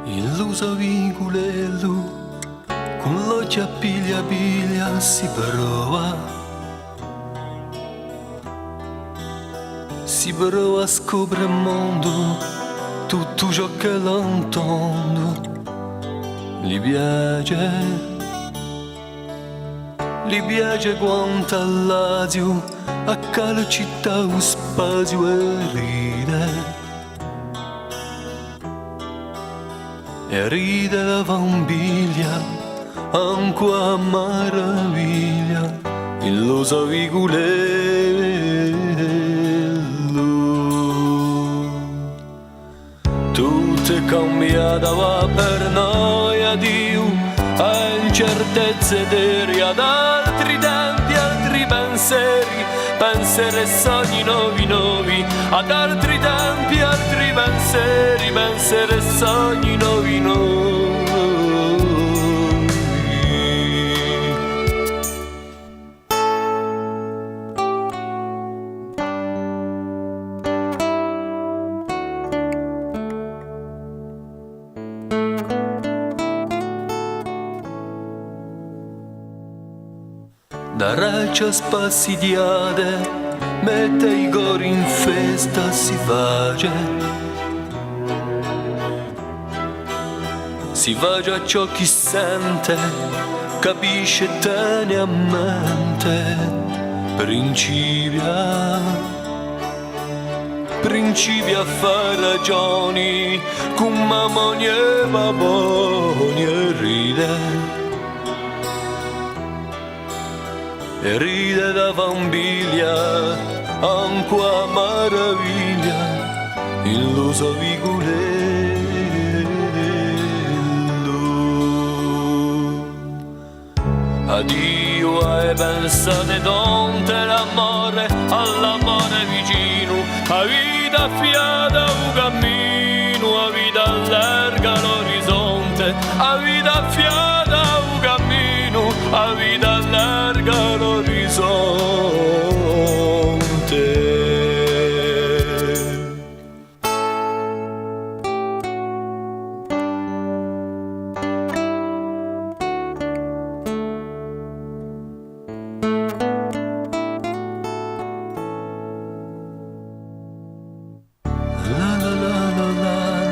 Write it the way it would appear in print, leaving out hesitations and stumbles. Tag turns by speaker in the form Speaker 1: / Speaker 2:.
Speaker 1: Illuso vinculello, con l'occhio a piglia si prova a scoprire il mondo, tutto ciò che l'antondo gli piace quanto all'azio, a cala città o spazio e ride la bambiglia, anche a maraviglia, illuso viculello. Tutto è cambiato va per noi, addio, a incertezze deri ad altri tempi, altri pensieri, pensieri e sogni nuovi, ad altri tempi, altri pensieri, pensieri e sogni nuovi. Da raccia spassidiate, mette i cori in festa, si face a ciò chi sente, capisce tiene a mente, principia a fare ragioni, con mamma e baboni e ride da bambiglia, anche a maraviglia, illuso viculello. Addio hai pensate donte l'amore, all'amore vicino, a vita fiata un cammino, a vita allarga l'orizzonte, a vita fiata un cammino, a vita allarga l'orizzonte. La la la la la la,